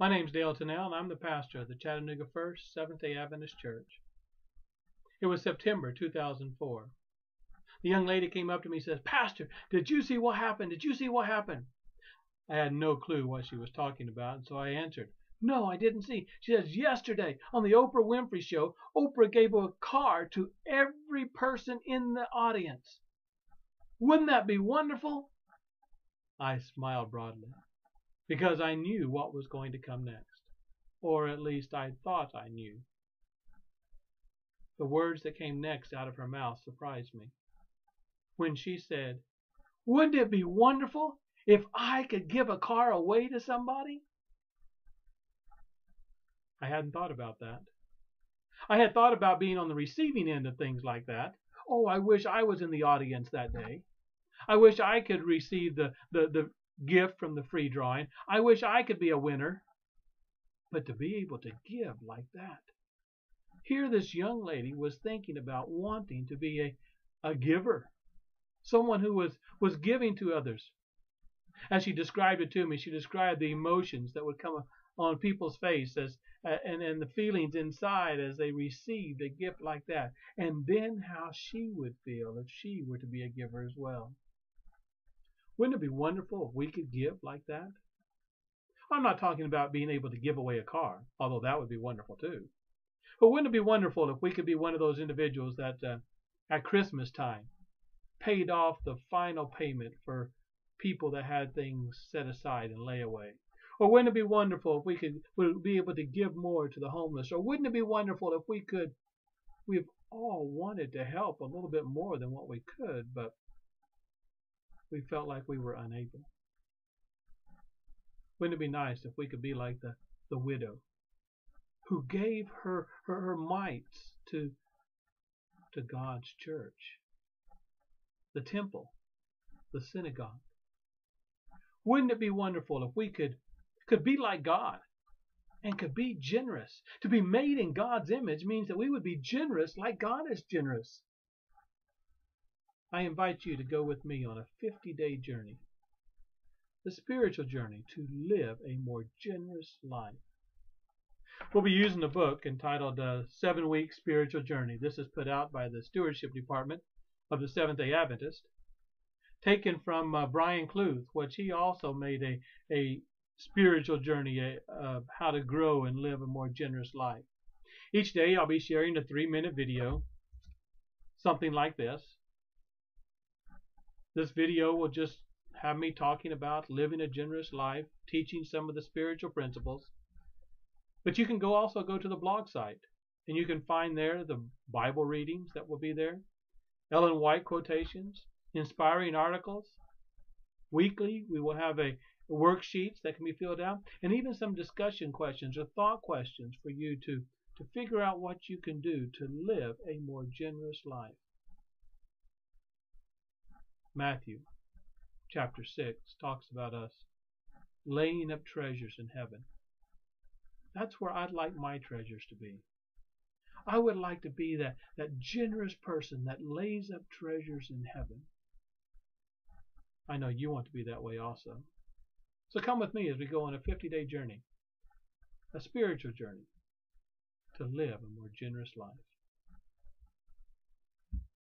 My name's Dale Tennell, and I'm the pastor of the Chattanooga First Seventh-day Adventist Church. It was September 2004. The young lady came up to me and says, "Pastor, did you see what happened? Did you see what happened?" I had no clue what she was talking about, and so I answered, "No, I didn't see." She says, "Yesterday on the Oprah Winfrey Show, Oprah gave a car to every person in the audience. Wouldn't that be wonderful?" I smiled broadly, because I knew what was going to come next, or at least I thought I knew. The words that came next out of her mouth surprised me. When she said, "Wouldn't it be wonderful if I could give a car away to somebody?" I hadn't thought about that. I had thought about being on the receiving end of things like that. Oh, I wish I was in the audience that day. I wish I could receive the gift from the free drawing. I wish I could be a winner. But to be able to give like that. Here this young lady was thinking about wanting to be a giver. Someone who was giving to others. As she described it to me, she described the emotions that would come on people's faces and the feelings inside as they received a gift like that. And then how she would feel if she were to be a giver as well. Wouldn't it be wonderful if we could give like that? I'm not talking about being able to give away a car, although that would be wonderful too. But wouldn't it be wonderful if we could be one of those individuals that at Christmas time paid off the final payment for people that had things set aside and lay away? Or wouldn't it be wonderful if we could be able to give more to the homeless? Or wouldn't it be wonderful if we've all wanted to help a little bit more than what we could, but we felt like we were unable? Wouldn't it be nice if we could be like the widow who gave her mites to God's church, the temple, the synagogue? Wouldn't it be wonderful if we could be like God and could be generous? To be made in God's image means that we would be generous like God is generous. I invite you to go with me on a 50-day journey, the spiritual journey to live a more generous life. We'll be using a book entitled 7-Week Spiritual Journey. This is put out by the Stewardship Department of the Seventh-day Adventist, taken from Brian Cluth, which he also made a spiritual journey of how to grow and live a more generous life. Each day I'll be sharing a 3-minute video, something like this. This video will just have me talking about living a generous life, teaching some of the spiritual principles. But you can also go to the blog site, and you can find there the Bible readings that will be there, Ellen White quotations, inspiring articles. Weekly, we will have worksheets that can be filled out, and even some discussion questions or thought questions for you to figure out what you can do to live a more generous life. Matthew chapter 6 talks about us laying up treasures in heaven. That's where I'd like my treasures to be. I would like to be that generous person that lays up treasures in heaven. I know you want to be that way also. So come with me as we go on a 50-day journey, a spiritual journey to live a more generous life.